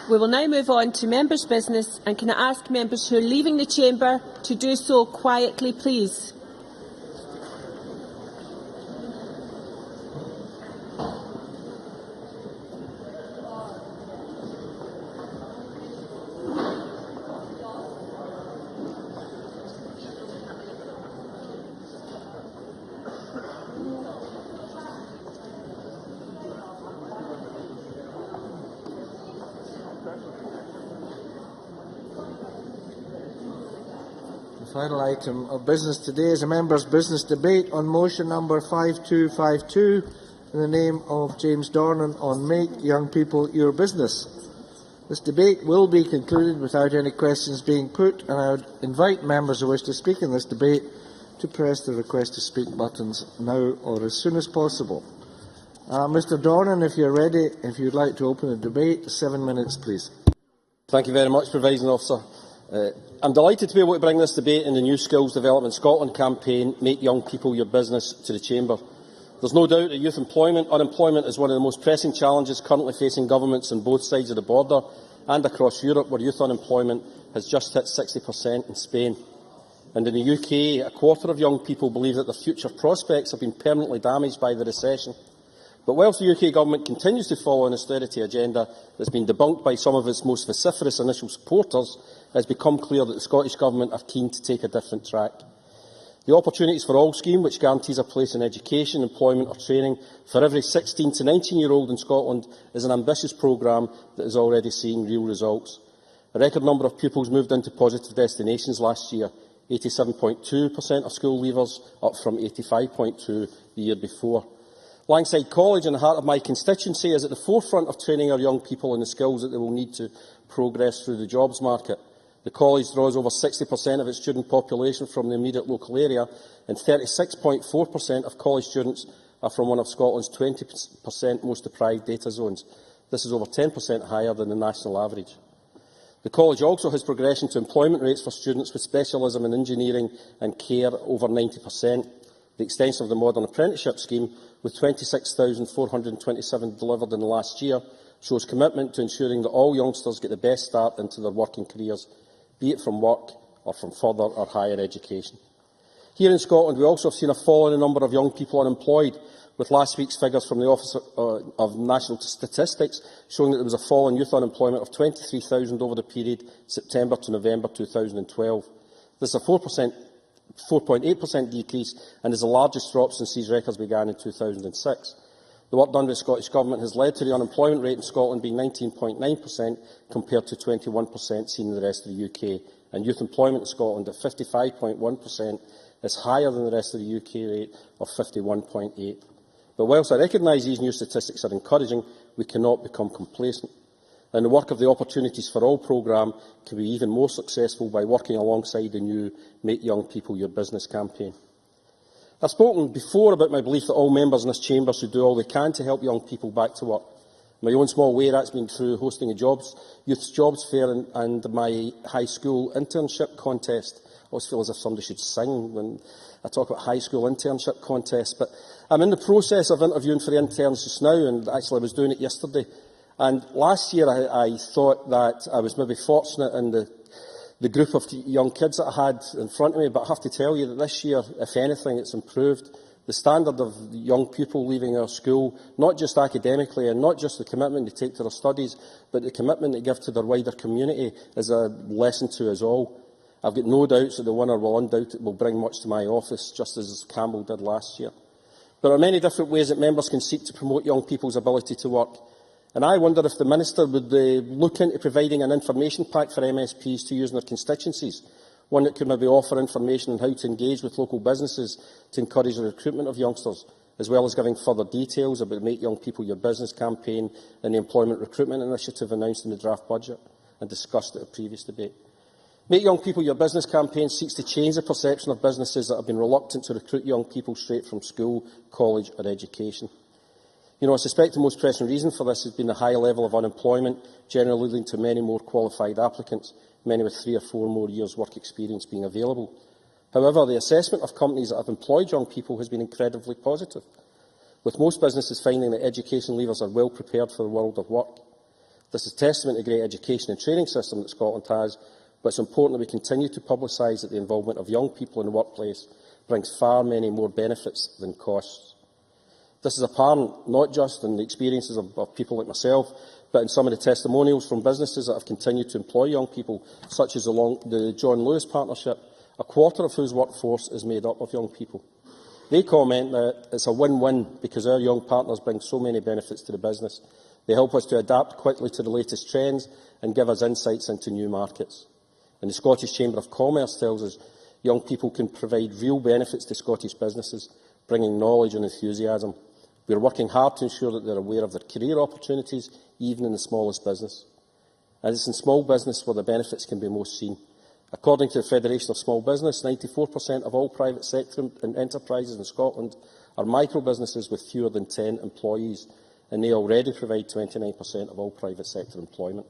We will now move on to members' business, and can I ask members who are leaving the chamber to do so quietly, please? The final item of business today is a members' business debate on motion number 5252 in the name of James Dornan on Make Young People Your Business. This debate will be concluded without any questions being put, and I would invite members who wish to speak in this debate to press the request to speak buttons now or as soon as possible. Mr Dornan, if you're ready, if you'd like to open the debate, 7 minutes, please. Thank you very much, Presiding Officer. I'm delighted to be able to bring this debate in the new Skills Development Scotland campaign, Make Young People Your Business, to the Chamber. There's no doubt that youth unemployment is one of the most pressing challenges currently facing governments on both sides of the border and across Europe, where youth unemployment has just hit 60% in Spain. And in the UK, a quarter of young people believe that their future prospects have been permanently damaged by the recession. But whilst the UK Government continues to follow an austerity agenda that has been debunked by some of its most vociferous initial supporters, it has become clear that the Scottish Government are keen to take a different track. The Opportunities for All scheme, which guarantees a place in education, employment or training for every 16 to 19-year-old in Scotland, is an ambitious programme that is already seeing real results. A record number of pupils moved into positive destinations last year, 87.2% of school leavers, up from 85.2% the year before. Langside College, in the heart of my constituency, is at the forefront of training our young people in the skills that they will need to progress through the jobs market. The college draws over 60% of its student population from the immediate local area, and 36.4% of college students are from one of Scotland's 20% most deprived data zones. This is over 10% higher than the national average. The college also has progression to employment rates for students with specialism in engineering and care over 90%. The extension of the Modern Apprenticeship Scheme, with 26,427 delivered in the last year, shows commitment to ensuring that all youngsters get the best start into their working careers, be it from work or from further or higher education. Here in Scotland, we also have seen a fall in the number of young people unemployed, with last week's figures from the Office of National Statistics showing that there was a fall in youth unemployment of 23,000 over the period September to November 2012. This is a 4.8% decrease and is the largest drop since these records began in 2006. The work done by the Scottish Government has led to the unemployment rate in Scotland being 19.9% compared to 21% seen in the rest of the UK, and youth employment in Scotland at 55.1% is higher than the rest of the UK rate of 51.8%. But whilst I recognise these new statistics are encouraging, we cannot become complacent. And the work of the Opportunities for All programme can be even more successful by working alongside the new Make Young People Your Business campaign. I've spoken before about my belief that all members in this chamber should do all they can to help young people back to work. In my own small way, that's been through hosting a youth jobs fair and my high school internship contest. I always feel as if somebody should sing when I talk about high school internship contests. But I'm in the process of interviewing for interns just now, and actually I was doing it yesterday. And last year I thought that I was maybe fortunate in the group of young kids that I had in front of me, but I have to tell you that this year, if anything, it's improved. The standard of young people leaving our school, not just academically and not just the commitment they take to their studies, but the commitment they give to their wider community, is a lesson to us all. I've got no doubts that the winner will bring much to my office, just as Campbell did last year. There are many different ways that members can seek to promote young people's ability to work. And I wonder if the Minister would look into providing an information pack for MSPs to use in their constituencies, one that could maybe offer information on how to engage with local businesses to encourage the recruitment of youngsters, as well as giving further details about the Make Young People Your Business campaign and the Employment Recruitment Initiative announced in the draft budget and discussed at a previous debate. Make Young People Your Business campaign seeks to change the perception of businesses that have been reluctant to recruit young people straight from school, college or education. I suspect the most pressing reason for this has been the high level of unemployment, generally leading to many more qualified applicants, many with 3 or 4 more years' work experience being available. However, the assessment of companies that have employed young people has been incredibly positive, with most businesses finding that education leavers are well prepared for the world of work. This is testament to the great education and training system that Scotland has, but it's important that we continue to publicise that the involvement of young people in the workplace brings far many more benefits than costs. This is apparent not just in the experiences of people like myself, but in some of the testimonials from businesses that have continued to employ young people, such as the John Lewis Partnership, a quarter of whose workforce is made up of young people. They comment that it's a win-win because our young partners bring so many benefits to the business. They help us to adapt quickly to the latest trends and give us insights into new markets. And the Scottish Chamber of Commerce tells us young people can provide real benefits to Scottish businesses, bringing knowledge and enthusiasm. We are working hard to ensure that they are aware of their career opportunities, even in the smallest business. And it's in small business where the benefits can be most seen. According to the Federation of Small Business, 94% of all private sector enterprises in Scotland are micro-businesses with fewer than 10 employees, and they already provide 29% of all private sector employment.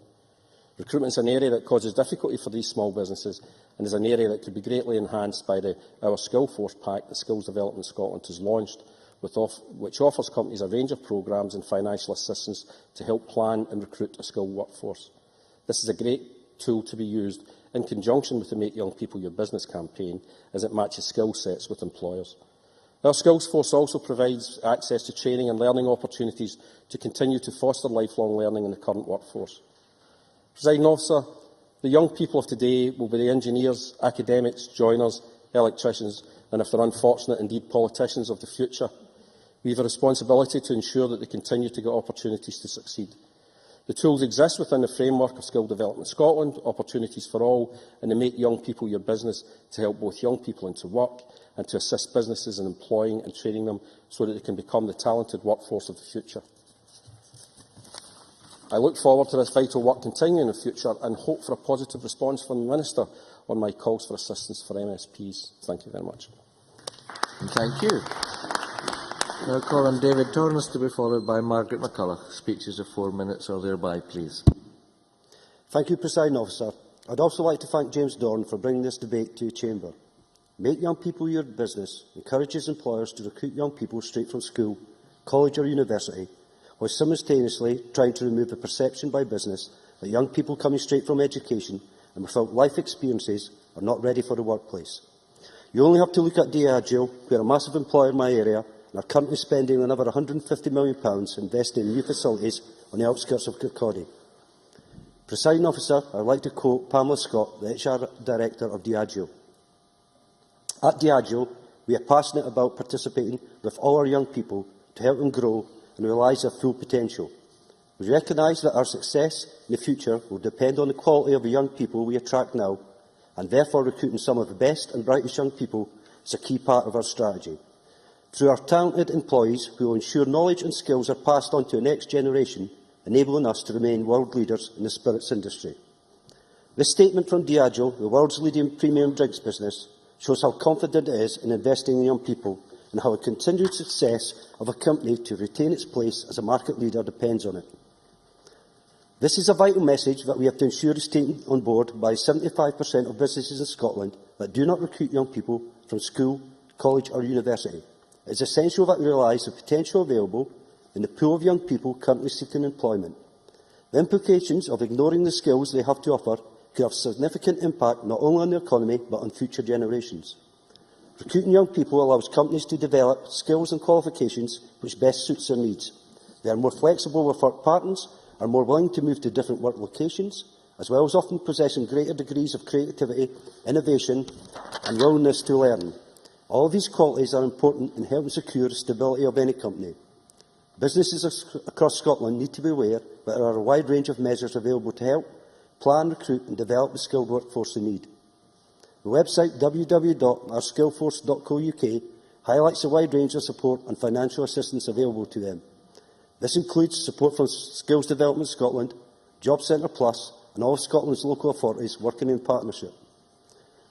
Recruitment is an area that causes difficulty for these small businesses and is an area that could be greatly enhanced by our Skillforce Pack that Skills Development Scotland has launched, which offers companies a range of programmes and financial assistance to help plan and recruit a skilled workforce. This is a great tool to be used in conjunction with the Make Young People Your Business campaign, as it matches skill sets with employers. Our Skills Force also provides access to training and learning opportunities to continue to foster lifelong learning in the current workforce. Presiding Officer, the young people of today will be the engineers, academics, joiners, electricians, and if they're unfortunate, indeed politicians of the future. We have a responsibility to ensure that they continue to get opportunities to succeed. The tools exist within the framework of Skill Development Scotland, Opportunities for All, and to Make Young People Your Business to help both young people into work and to assist businesses in employing and training them so that they can become the talented workforce of the future. I look forward to this vital work continuing in the future and hope for a positive response from the Minister on my calls for assistance for MSPs. Thank you very much. Thank you. Now call on David Torrance to be followed by Margaret McCulloch. Speeches of 4 minutes or thereby, please. Thank you, Presiding Officer. I'd also like to thank James Dorn for bringing this debate to the Chamber. Make Young People Your Business encourages employers to recruit young people straight from school, college or university, while simultaneously trying to remove the perception by business that young people coming straight from education and without life experiences are not ready for the workplace. You only have to look at Diageo, who are a massive employer in my area and are currently spending another £150 million investing in new facilities on the outskirts of Kirkcaldy. Presiding Officer, I would like to quote Pamela Scott, the HR Director of Diageo. At Diageo, we are passionate about participating with all our young people to help them grow and realise their full potential. We recognise that our success in the future will depend on the quality of the young people we attract now, and therefore recruiting some of the best and brightest young people is a key part of our strategy. Through our talented employees, we will ensure knowledge and skills are passed on to the next generation, enabling us to remain world leaders in the spirits industry. This statement from Diageo, the world's leading premium drinks business, shows how confident it is in investing in young people and how the continued success of a company to retain its place as a market leader depends on it. This is a vital message that we have to ensure is taken on board by 75% of businesses in Scotland that do not recruit young people from school, college or university. It is essential that we realise the potential available in the pool of young people currently seeking employment. The implications of ignoring the skills they have to offer could have significant impact not only on the economy but on future generations. Recruiting young people allows companies to develop skills and qualifications which best suits their needs. They are more flexible with work partners, are more willing to move to different work locations, as well as often possessing greater degrees of creativity, innovation and willingness to learn. All these qualities are important in helping secure the stability of any company. Businesses across Scotland need to be aware that there are a wide range of measures available to help plan, recruit and develop the skilled workforce they need. The website www.ourskillforce.co.uk highlights a wide range of support and financial assistance available to them. This includes support from Skills Development Scotland, Job Centre Plus and all of Scotland's local authorities working in partnership.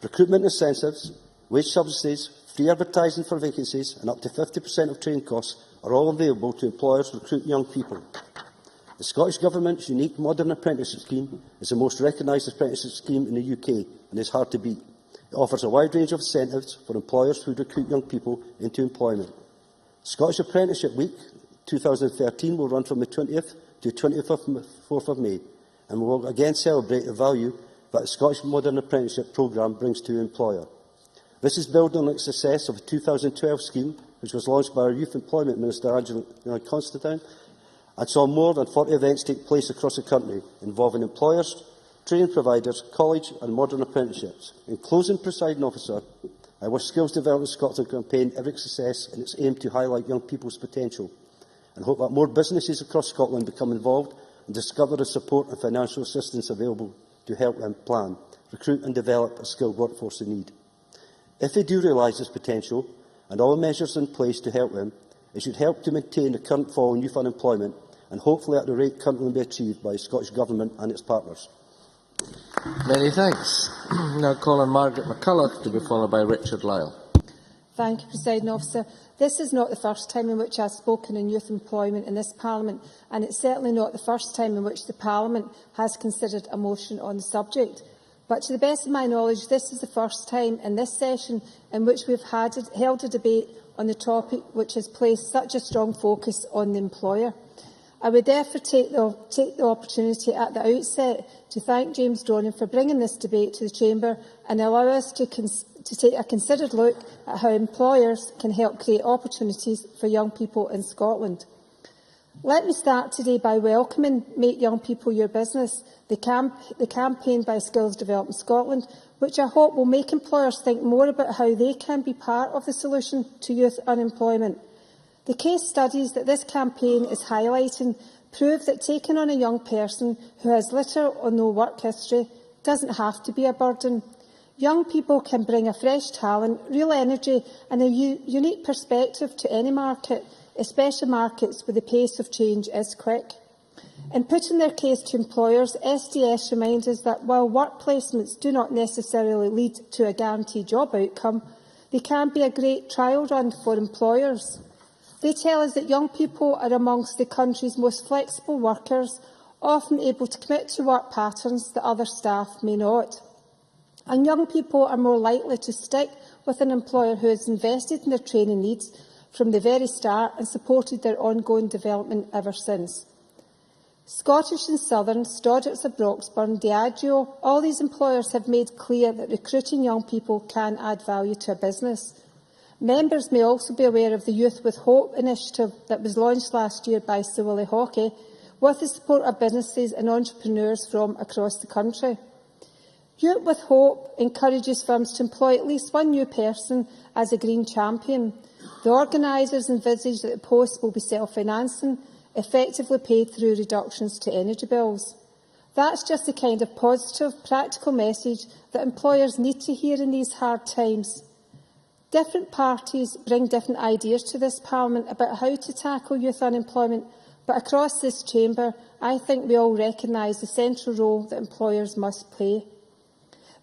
Recruitment incentives, wage subsidies, free advertising for vacancies and up to 50% of training costs are all available to employers to recruit young people. The Scottish Government's unique modern apprenticeship scheme is the most recognised apprenticeship scheme in the UK and is hard to beat. It offers a wide range of incentives for employers who recruit young people into employment. Scottish Apprenticeship Week 2013 will run from the 20th to 24th of May, and we will again celebrate the value that the Scottish Modern Apprenticeship Programme brings to the employer. This is built on the success of the 2012 scheme, which was launched by our Youth Employment Minister, Angela Constantine, and saw more than 40 events take place across the country, involving employers, training providers, college and modern apprenticeships. In closing, Presiding Officer, I wish Skills Development Scotland campaign every success in its aim to highlight young people's potential, and hope that more businesses across Scotland become involved and discover the support and financial assistance available to help them plan, recruit and develop a skilled workforce in need. If they do realise this potential and all the measures in place to help them, it should help to maintain the current fall in youth unemployment and hopefully at the rate currently being achieved by the Scottish Government and its partners. Many thanks. Now call on Margaret McCulloch to be followed by Richard Lyle. Thank you, Presiding Officer. This is not the first time in which I have spoken on youth employment in this Parliament, and it's certainly not the first time in which the Parliament has considered a motion on the subject. But to the best of my knowledge, this is the first time in this session in which we have held a debate on the topic which has placed such a strong focus on the employer. I would therefore take the opportunity at the outset to thank James Dornan for bringing this debate to the Chamber and allow us to take a considered look at how employers can help create opportunities for young people in Scotland. Let me start today by welcoming Make Young People Your Business, the campaign by Skills Development Scotland, which I hope will make employers think more about how they can be part of the solution to youth unemployment. The case studies that this campaign is highlighting prove that taking on a young person who has little or no work history doesn't have to be a burden. Young people can bring a fresh talent, real energy and a unique perspective to any market, especially markets where the pace of change is quick. In putting their case to employers, SDS reminds us that while work placements do not necessarily lead to a guaranteed job outcome, they can be a great trial run for employers. They tell us that young people are amongst the country's most flexible workers, often able to commit to work patterns that other staff may not. And young people are more likely to stick with an employer who has invested in their training needs from the very start and supported their ongoing development ever since. Scottish and Southern, Stoddarts of Broxburn, Diageo, all these employers have made clear that recruiting young people can add value to a business. Members may also be aware of the Youth with Hope initiative that was launched last year by Sir Willie Hawkey, with the support of businesses and entrepreneurs from across the country. Youth with Hope encourages firms to employ at least one new person as a green champion. The organisers envisage that the post will be self-financing, effectively paid through reductions to energy bills. That's just the kind of positive, practical message that employers need to hear in these hard times. Different parties bring different ideas to this Parliament about how to tackle youth unemployment, but across this chamber, I think we all recognise the central role that employers must play.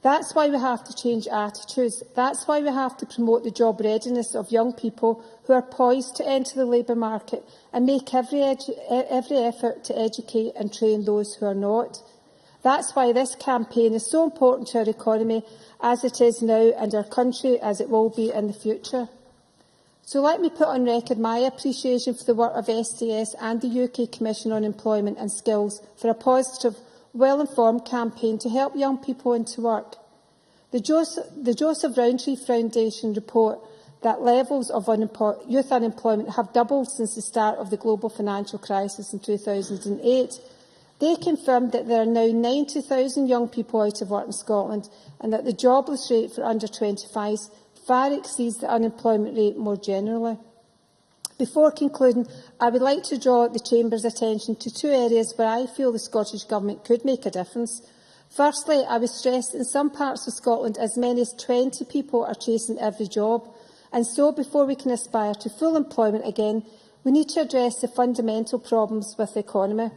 That's why we have to change attitudes. That's why we have to promote the job readiness of young people who are poised to enter the labour market and make every effort to educate and train those who are not. That's why this campaign is so important to our economy as it is now and our country as it will be in the future. So let me put on record my appreciation for the work of SDS and the UK Commission on Employment and Skills for a positive, well-informed campaign to help young people into work. The Joseph Rowntree Foundation report that levels of youth unemployment have doubled since the start of the global financial crisis in 2008. They confirmed that there are now 90,000 young people out of work in Scotland and that the jobless rate for under 25s far exceeds the unemployment rate more generally. Before concluding, I would like to draw the Chamber's attention to two areas where I feel the Scottish Government could make a difference. Firstly, I would stress that in some parts of Scotland as many as 20 people are chasing every job, and so before we can aspire to full employment again, we need to address the fundamental problems with the economy.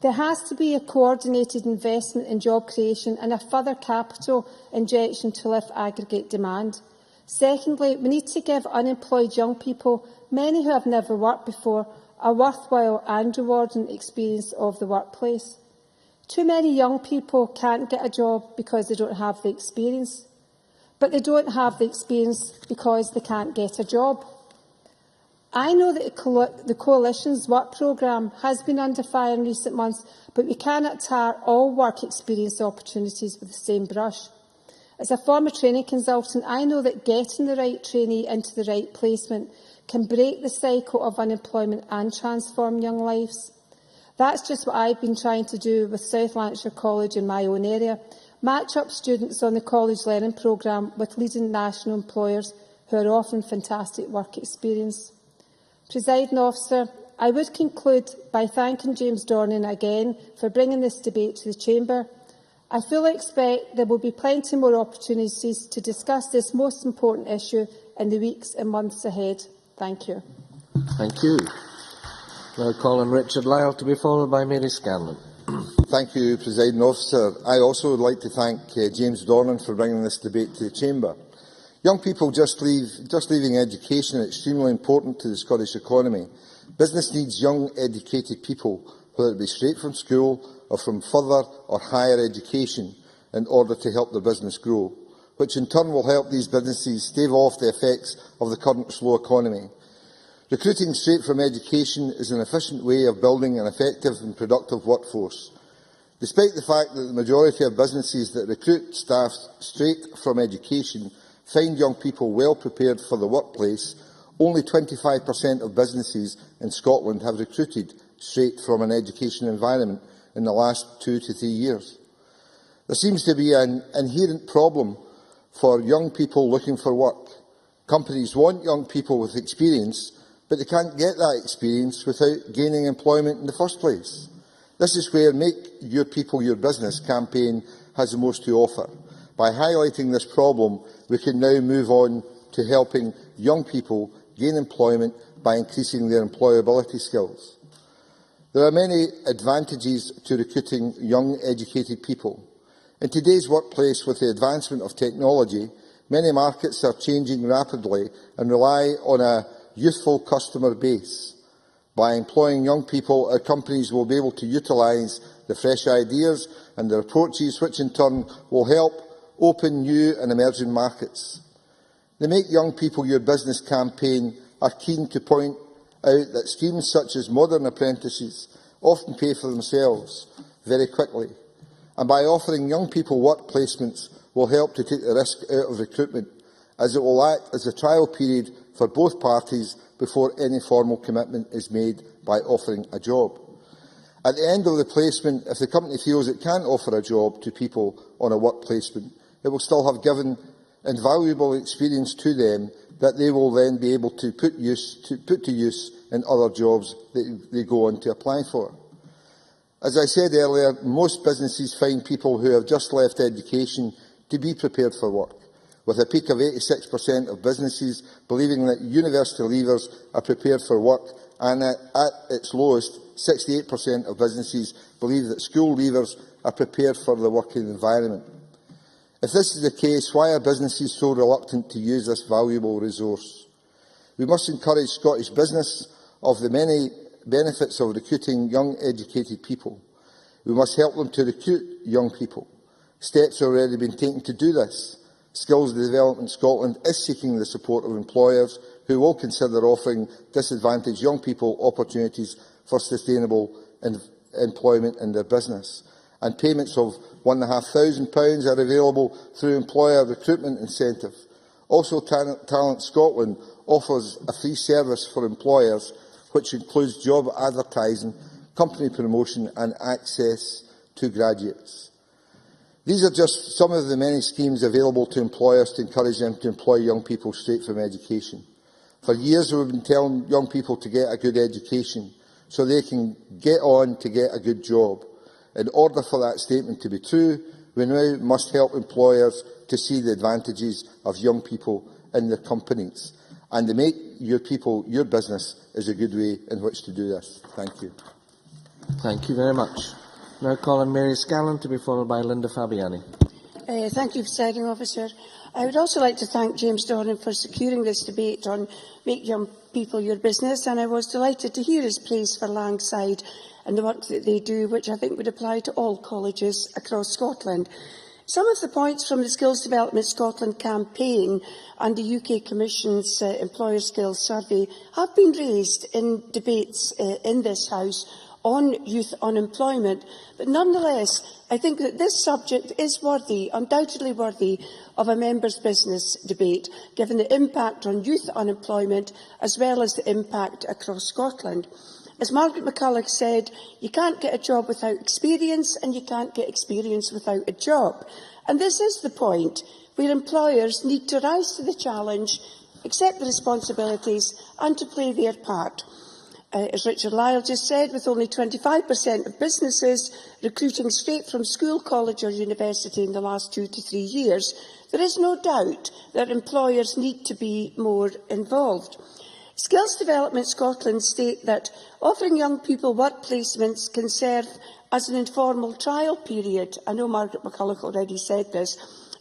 There has to be a coordinated investment in job creation and a further capital injection to lift aggregate demand. Secondly, we need to give unemployed young people, many who have never worked before, a worthwhile and rewarding experience of the workplace. Too many young people can't get a job because they don't have the experience, but they don't have the experience because they can't get a job. I know that the Coalition's work programme has been under fire in recent months, but we cannot tar all work experience opportunities with the same brush. As a former training consultant, I know that getting the right trainee into the right placement can break the cycle of unemployment and transform young lives. That's just what I've been trying to do with South Lanarkshire College in my own area, match up students on the college learning programme with leading national employers who are offering fantastic work experience. Presiding Officer, I would conclude by thanking James Dornan again for bringing this debate to the Chamber. I fully expect there will be plenty more opportunities to discuss this most important issue in the weeks and months ahead. Thank you. Thank you. Now call on Richard Lyle to be followed by Mary Scanlon. Thank you, Presiding Officer. I also would like to thank James Dornan for bringing this debate to the Chamber. Young people just leaving education are extremely important to the Scottish economy. Business needs young, educated people, whether it be straight from school or from further or higher education, in order to help their business grow, which in turn will help these businesses stave off the effects of the current slow economy. Recruiting straight from education is an efficient way of building an effective and productive workforce. Despite the fact that the majority of businesses that recruit staff straight from education find young people well prepared for the workplace, only 25% of businesses in Scotland have recruited straight from an education environment in the last 2 to 3 years. There seems to be an inherent problem for young people looking for work. Companies want young people with experience, but they can't get that experience without gaining employment in the first place. This is where Make Your People Your Business campaign has the most to offer. By highlighting this problem, we can now move on to helping young people gain employment by increasing their employability skills. There are many advantages to recruiting young, educated people. In today's workplace, with the advancement of technology, many markets are changing rapidly and rely on a youthful customer base. By employing young people, our companies will be able to utilise the fresh ideas and their approaches, which in turn will help open new and emerging markets. The Make Young People Your Business campaign are keen to point out that schemes such as modern apprentices often pay for themselves very quickly, and by offering young people work placements will help to take the risk out of recruitment, as it will act as a trial period for both parties before any formal commitment is made by offering a job. At the end of the placement, if the company feels it can't offer a job to people on a work placement, it will still have given invaluable experience to them that they will then be able to put to use in other jobs that they go on to apply for. As I said earlier, most businesses find people who have just left education to be prepared for work, with a peak of 86% of businesses believing that university leavers are prepared for work, and at its lowest, 68% of businesses believe that school leavers are prepared for the working environment. If this is the case, why are businesses so reluctant to use this valuable resource? We must encourage Scottish business of the many benefits of recruiting young, educated people. We must help them to recruit young people. Steps have already been taken to do this. Skills Development Scotland is seeking the support of employers who will consider offering disadvantaged young people opportunities for sustainable employment in their business. And payments of £1,500 are available through employer recruitment incentive. Also, Talent Scotland offers a free service for employers, which includes job advertising, company promotion and access to graduates. These are just some of the many schemes available to employers to encourage them to employ young people straight from education. For years we have been telling young people to get a good education so they can get on to get a good job. In order for that statement to be true, we now must help employers to see the advantages of young people in their companies. And to Make Your People Your Business is a good way in which to do this. Thank you. Thank you very much. Now call on Mary Scanlon to be followed by Linda Fabiani. Thank you, Presiding Officer. I would also like to thank James Dornan for securing this debate on Make Young People Your Business, and I was delighted to hear his praise for Langside and the work that they do, which I think would apply to all colleges across Scotland. Some of the points from the Skills Development Scotland campaign and the UK Commission's Employer Skills Survey have been raised in debates in this House on youth unemployment, but nonetheless, I think that this subject is worthy, undoubtedly worthy, of a member's business debate, given the impact on youth unemployment as well as the impact across Scotland. As Margaret McCulloch said, you can't get a job without experience and you can't get experience without a job. And this is the point where employers need to rise to the challenge, accept the responsibilities and to play their part. As Richard Lyle just said, with only 25% of businesses recruiting straight from school, college or university in the last 2 to 3 years, there is no doubt that employers need to be more involved. Skills Development Scotland state that offering young people work placements can serve as an informal trial period. I know Margaret McCulloch already said this,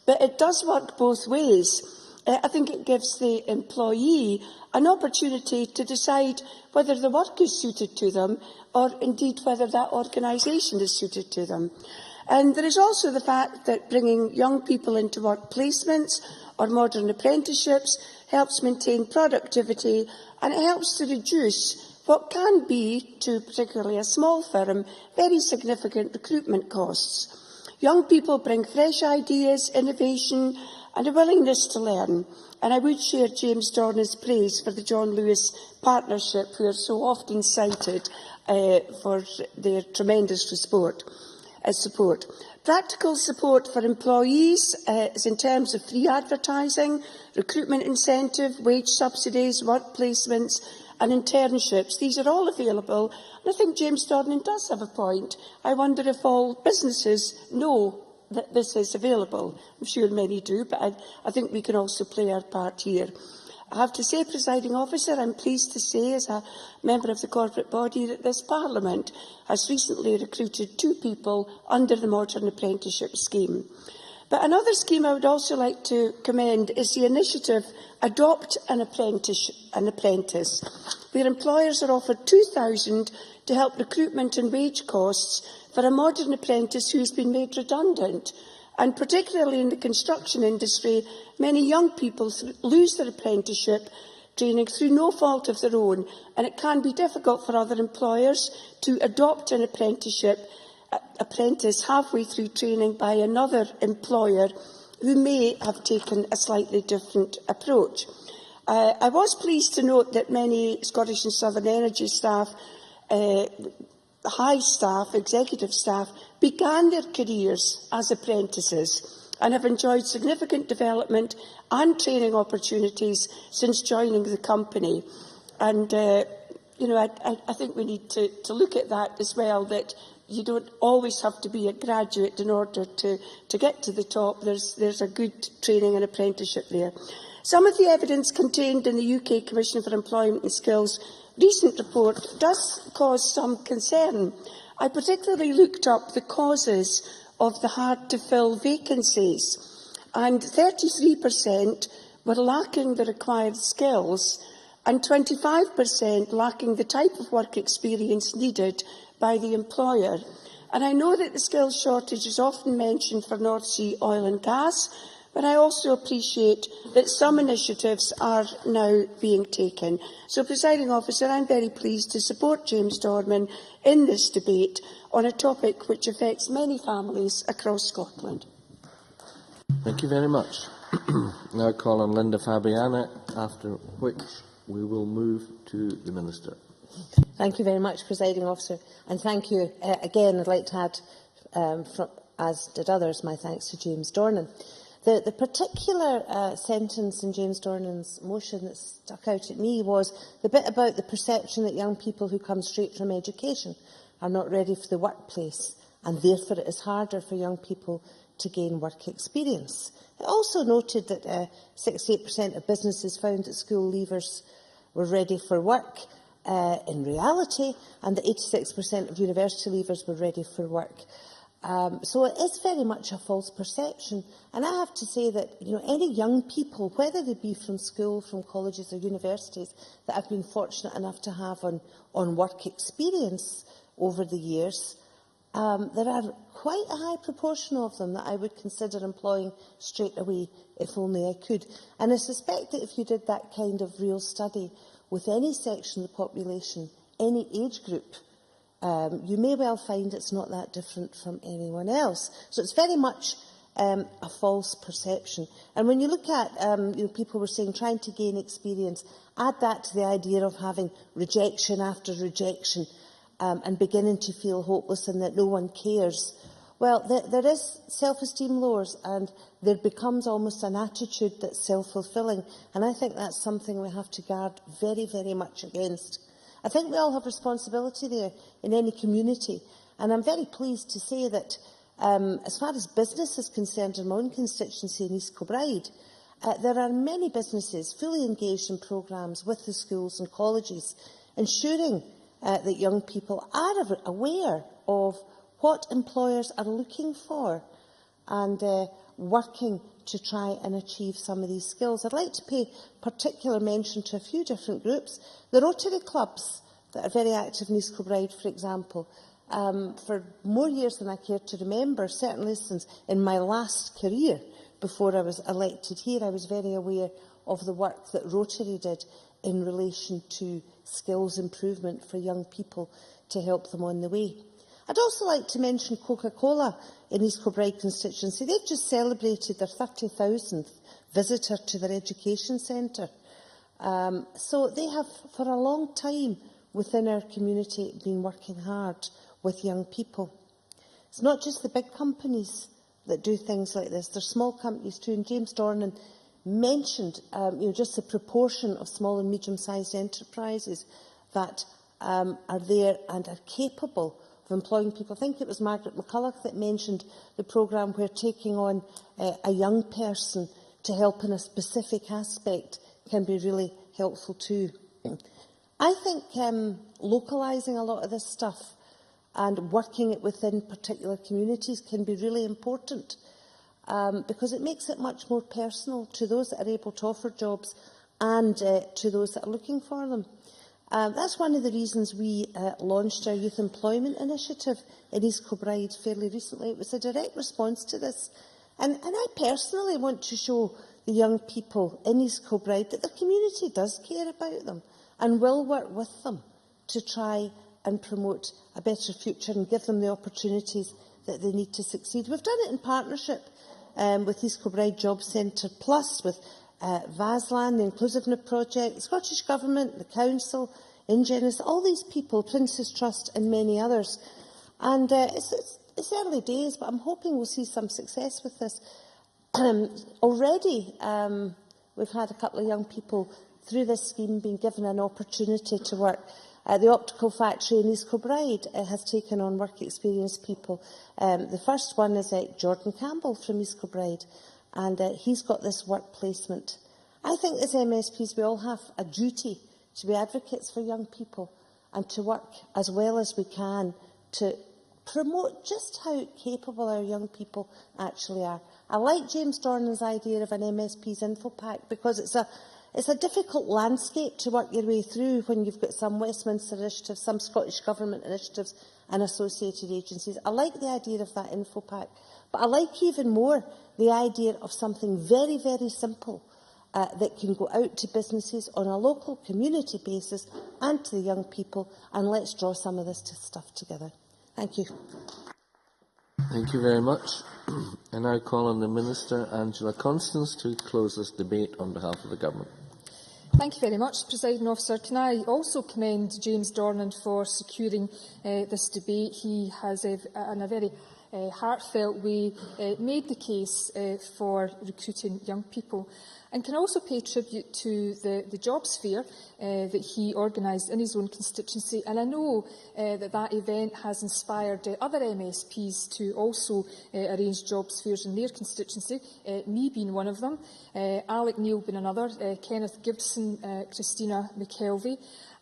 but it does work both ways. I think it gives the employee an opportunity to decide whether the work is suited to them or indeed whether that organisation is suited to them. And there is also the fact that bringing young people into work placements or modern apprenticeships helps maintain productivity and it helps to reduce what can be, to particularly a small firm, very significant recruitment costs. Young people bring fresh ideas, innovation and a willingness to learn. And I would share James Dornan's praise for the John Lewis Partnership, who are so often cited for their tremendous support. Practical support for employees is in terms of free advertising, recruitment incentive, wage subsidies, work placements and internships. These are all available. And I think James Dornan does have a point. I wonder if all businesses know that this is available. I'm sure many do, but I think we can also play our part here. I have to say, Presiding Officer, I'm pleased to say, as a member of the corporate body, that this Parliament has recently recruited 2 people under the Modern Apprenticeship Scheme. But another scheme I would also like to commend is the initiative Adopt an Apprentice, where employers are offered £2,000 to help recruitment and wage costs for a modern apprentice who has been made redundant. And particularly in the construction industry, many young people lose their apprenticeship training through no fault of their own, and it can be difficult for other employers to adopt an apprentice halfway through training by another employer who may have taken a slightly different approach. I was pleased to note that many Scottish and Southern Energy staff, high staff, executive staff, began their careers as apprentices and have enjoyed significant development and training opportunities since joining the company. And, I think we need to look at that as well, that you don't always have to be a graduate in order to get to the top. There's a good training and apprenticeship there. Some of the evidence contained in the UK Commission for Employment and Skills recent report does cause some concern. I particularly looked up the causes of the hard-to-fill vacancies, and 33% were lacking the required skills and 25% lacking the type of work experience needed by the employer. And I know that the skills shortage is often mentioned for North Sea oil and gas, but I also appreciate that some initiatives are now being taken. So, Presiding Officer, I'm very pleased to support James Dorman in this debate on a topic which affects many families across Scotland. Thank you very much. Now call on Linda Fabiana, after which we will move to the Minister. Thank you very much, Presiding Officer, and thank you again. I'd like to add, as did others, my thanks to James Dornan. The particular sentence in James Dornan's motion that stuck out at me was the bit about the perception that young people who come straight from education are not ready for the workplace, and therefore it is harder for young people to gain work experience. It also noted that 68% of businesses found that school leavers were ready for work in reality, and that 86% of university leavers were ready for work. So it is very much a false perception. And I have to say that any young people, whether they be from school, from colleges or universities, that I've been fortunate enough to have on work experience over the years, there are quite a high proportion of them that I would consider employing straight away if only I could. And I suspect that if you did that kind of real study with any section of the population, any age group, you may well find it's not that different from anyone else. So it's very much a false perception. And when you look at, people were saying trying to gain experience, add that to the idea of having rejection after rejection and beginning to feel hopeless and that no one cares. Well, there is self-esteem lowers and there becomes almost an attitude that's self-fulfilling. And I think that's something we have to guard very, very much against. I think we all have responsibility there in any community. And I'm very pleased to say that as far as business is concerned in my own constituency in East Kilbride, there are many businesses fully engaged in programmes with the schools and colleges, ensuring that young people are aware of what employers are looking for and working to try and achieve some of these skills. I'd like to pay particular mention to a few different groups. The Rotary clubs that are very active in East Kilbride, for example, for more years than I care to remember, certainly since in my last career, before I was elected here, I was very aware of the work that Rotary did in relation to skills improvement for young people to help them on the way. I'd also like to mention Coca-Cola in East Kilbride constituency. They've just celebrated their 30,000th visitor to their education centre. So they have, for a long time, within our community, been working hard with young people. It's not just the big companies that do things like this. There's small companies too, and James Dornan mentioned just the proportion of small and medium-sized enterprises that are there and are capable of employing people. I think it was Margaret McCulloch that mentioned the programme where taking on a young person to help in a specific aspect can be really helpful too. I think localising a lot of this stuff and working it within particular communities can be really important because it makes it much more personal to those that are able to offer jobs and to those that are looking for them. That's one of the reasons we launched our Youth Employment Initiative in East Kilbride fairly recently. It was a direct response to this. And I personally want to show the young people in East Kilbride that the community does care about them and will work with them to try and promote a better future and give them the opportunities that they need to succeed. We've done it in partnership with East Kilbride Jobs Centre Plus, with VASLAN, the Inclusiveness Project, the Scottish Government, the Council, Ingenis, all these people, Prince's Trust and many others. And it's early days, but I'm hoping we'll see some success with this. Already, we've had a couple of young people through this scheme being given an opportunity to work. The optical factory in East Kilbride has taken on work experience people. The first one is Jordan Campbell from East Kilbride, and he's got this work placement. I think as MSPs we all have a duty to be advocates for young people and to work as well as we can to promote just how capable our young people actually are. I like James Dornan's idea of an MSP's info pack because it's a difficult landscape to work your way through when you've got some Westminster initiatives, some Scottish Government initiatives and associated agencies. I like the idea of that info pack, but I like even more the idea of something very, very simple that can go out to businesses on a local community basis and to the young people, and let's draw some of this stuff together. Thank you. Thank you very much. I now call on the Minister, Angela Constance, to close this debate on behalf of the Government. Thank you very much, Presiding Officer. Can I also commend James Dornan for securing this debate? He has, in a very heartfelt way, made the case for recruiting young people. And can also pay tribute to the jobs fair that he organised in his own constituency. And I know that event has inspired other MSPs to also arrange jobs fairs in their constituency, me being one of them, Alec Neil being another, Kenneth Gibson, Christina McKelvey.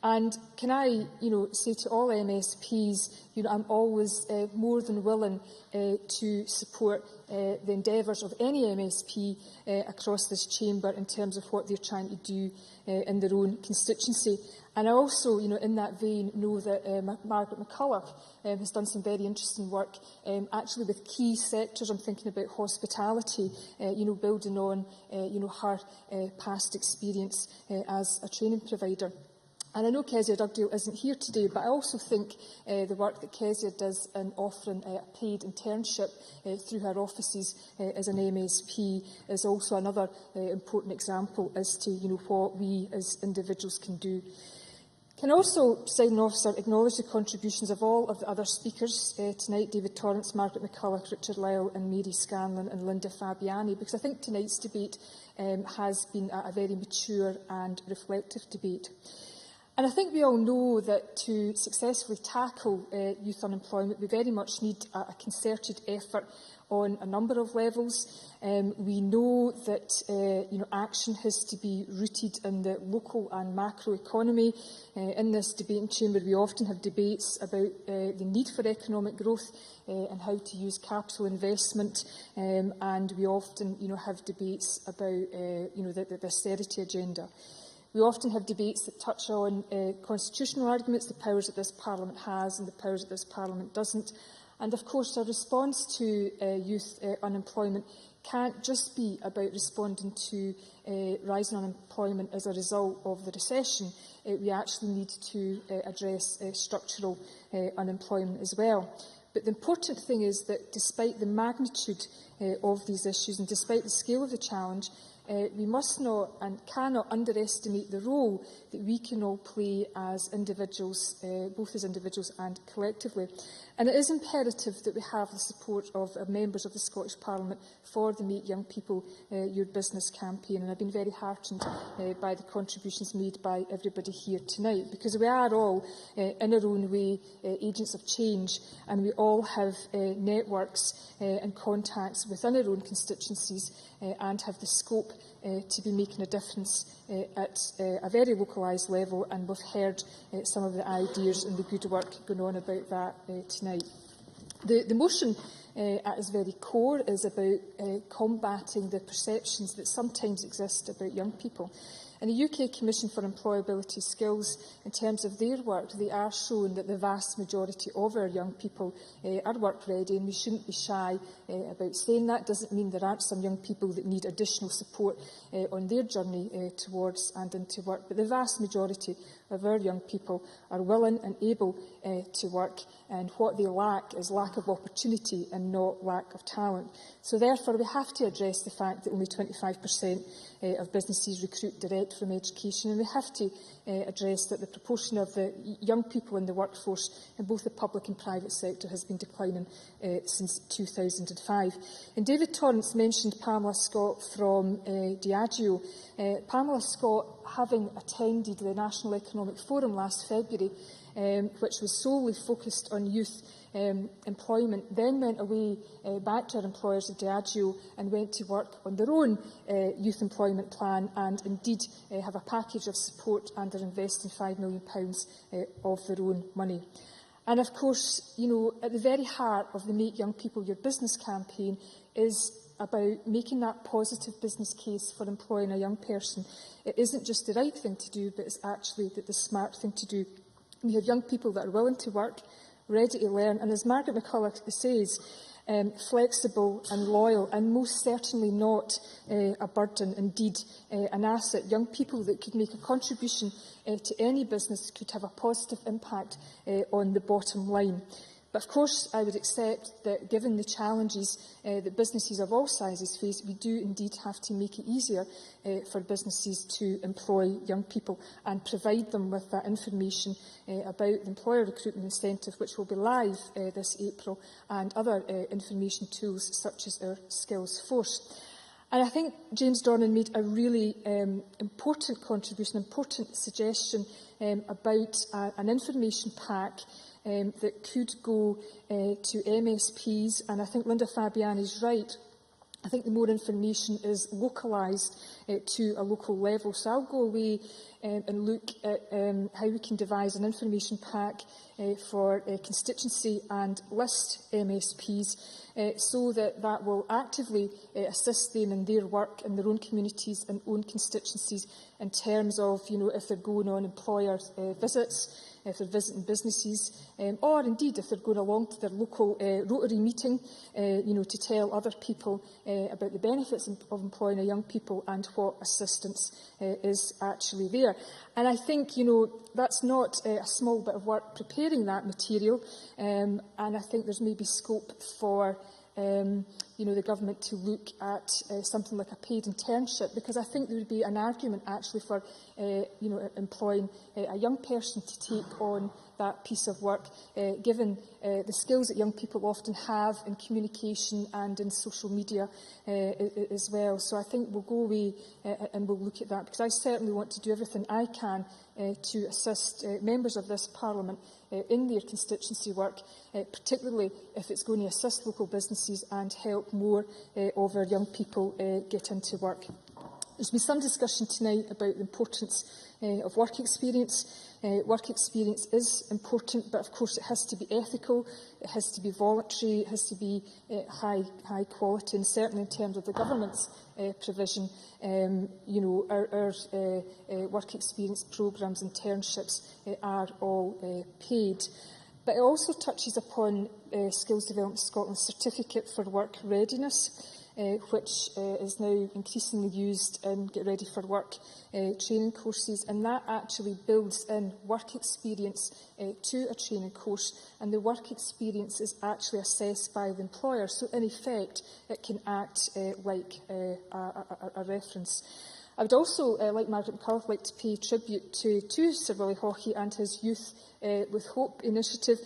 And can I, say to all MSPs, I'm always more than willing to support the endeavours of any MSP across this chamber in terms of what they're trying to do in their own constituency. And I also, in that vein, know that Margaret McCulloch has done some very interesting work, actually with key sectors. I'm thinking about hospitality, building on, her past experience as a training provider. And I know Kezia Dugdale isn't here today, but I also think the work that Kezia does in offering a paid internship through her offices as an MSP is also another important example as to what we as individuals can do. Can also, Presiding Officer, acknowledge the contributions of all of the other speakers tonight, David Torrance, Margaret McCulloch, Richard Lyle and Mary Scanlon and Linda Fabiani, because I think tonight's debate has been a very mature and reflective debate. And I think we all know that to successfully tackle youth unemployment, we very much need a concerted effort on a number of levels. We know that action has to be rooted in the local and macro economy. In this debating chamber, we often have debates about the need for economic growth and how to use capital investment, and we often have debates about the austerity agenda. We often have debates that touch on constitutional arguments, the powers that this Parliament has and the powers that this Parliament doesn't. And of course, our response to youth unemployment can't just be about responding to rising unemployment as a result of the recession. We actually need to address structural unemployment as well. But the important thing is that despite the magnitude of these issues and despite the scale of the challenge, we must not and cannot underestimate the role that we can all play as individuals, both as individuals and collectively. And it is imperative that we have the support of members of the Scottish Parliament for the Make Young People Your Business campaign. And I've been very heartened by the contributions made by everybody here tonight, because we are all, in our own way, agents of change, and we all have networks and contacts within our own constituencies and have the scope to be making a difference at a very localised level, and we've heard some of the ideas and the good work going on about that tonight. The motion at its very core is about combating the perceptions that sometimes exist about young people. And the UK Commission for Employability Skills, in terms of their work, they are showing that the vast majority of our young people are work ready, and we shouldn't be shy about saying that. It doesn't mean there aren't some young people that need additional support on their journey towards and into work, but the vast majority of our young people are willing and able to work, and what they lack is lack of opportunity and not lack of talent. So therefore we have to address the fact that only 25% of businesses recruit direct from education, and we have to address that the proportion of the young people in the workforce in both the public and private sector has been declining since 2005. And David Torrance mentioned Pamela Scott from Diageo. Pamela Scott, having attended the National Economic Forum last February, which was solely focused on youth employment, then went away back to her employers at Diageo and went to work on their own youth employment plan, and indeed have a package of support and are investing £5 million of their own money. And of course, at the very heart of the Make Young People Your Business campaign is about making that positive business case for employing a young person. It isn't just the right thing to do, but it's actually the smart thing to do. We have young people that are willing to work, ready to learn, and as Margaret McCulloch says, flexible and loyal, and most certainly not a burden, indeed an asset. Young people that could make a contribution to any business could have a positive impact on the bottom line. But of course, I would accept that given the challenges that businesses of all sizes face, we do indeed have to make it easier for businesses to employ young people and provide them with that information about the employer recruitment incentive, which will be live this April, and other information tools such as our skills force. And I think James Dornan made a really important contribution, important suggestion about an information pack that could go to MSPs, and I think Linda Fabiani is right I think the more information is localised to a local level. So I'll go away and look at how we can devise an information pack for constituency and list MSPs so that that will actively assist them in their work in their own communities and own constituencies in terms of, if they're going on employer visits, if they're visiting businesses, or indeed if they're going along to their local Rotary meeting, to tell other people about the benefits of employing a young people and what assistance is actually there. And I think, that's not a small bit of work preparing that material, and I think there's maybe scope for the government to look at something like a paid internship, because I think there would be an argument actually for employing a young person to take on that piece of work, given the skills that young people often have in communication and in social media as well. So I think we'll go away and we'll look at that, because I certainly want to do everything I can to assist members of this Parliament in their constituency work, particularly if it's going to assist local businesses and help more of our young people get into work. There's been some discussion tonight about the importance of work experience. Work experience is important, but of course it has to be ethical, it has to be voluntary, it has to be high quality, and certainly in terms of the government's provision, our work experience programmes, internships are all paid. But it also touches upon Skills Development Scotland's Certificate for Work Readiness, which is now increasingly used in Get Ready for Work training courses, and that actually builds in work experience to a training course, and the work experience is actually assessed by the employer, so in effect it can act like a reference. I would also, like Margaret McCulloch, like to pay tribute to Sir Willie Haughey and his Youth with Hope initiative,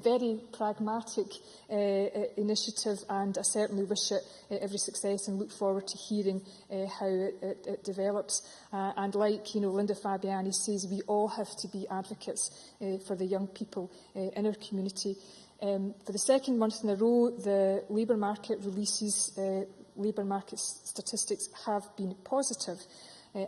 very pragmatic initiative, and I certainly wish it every success and look forward to hearing how it develops. And like Linda Fabiani says, we all have to be advocates for the young people in our community. For the second month in a row, the labour market releases, labour market statistics have been positive,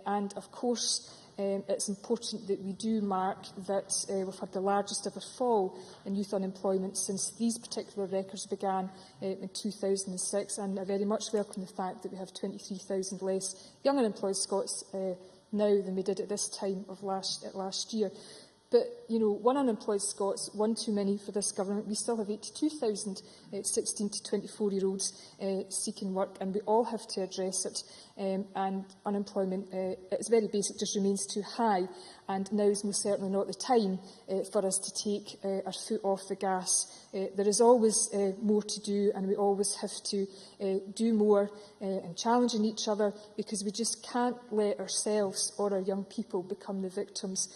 and of course it's important that we do mark that we've had the largest ever fall in youth unemployment since these particular records began in 2006, and I very much welcome the fact that we have 23,000 less young unemployed Scots now than we did at this time of last year. But, one unemployed Scots, one too many for this government. We still have 82,000 16 to 24-year-olds seeking work, and we all have to address it. And unemployment, at its very basic, just remains too high. And now is most certainly not the time for us to take our foot off the gas. There is always more to do, and we always have to do more and challenging each other, because we just can't let ourselves or our young people become the victims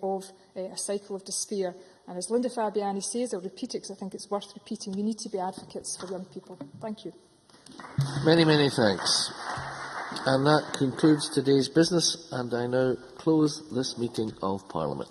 of a cycle of despair. And as Linda Fabiani says, I'll repeat it because I think it's worth repeating, we need to be advocates for young people. Thank you. Many, many thanks. And that concludes today's business, and I now close this meeting of Parliament.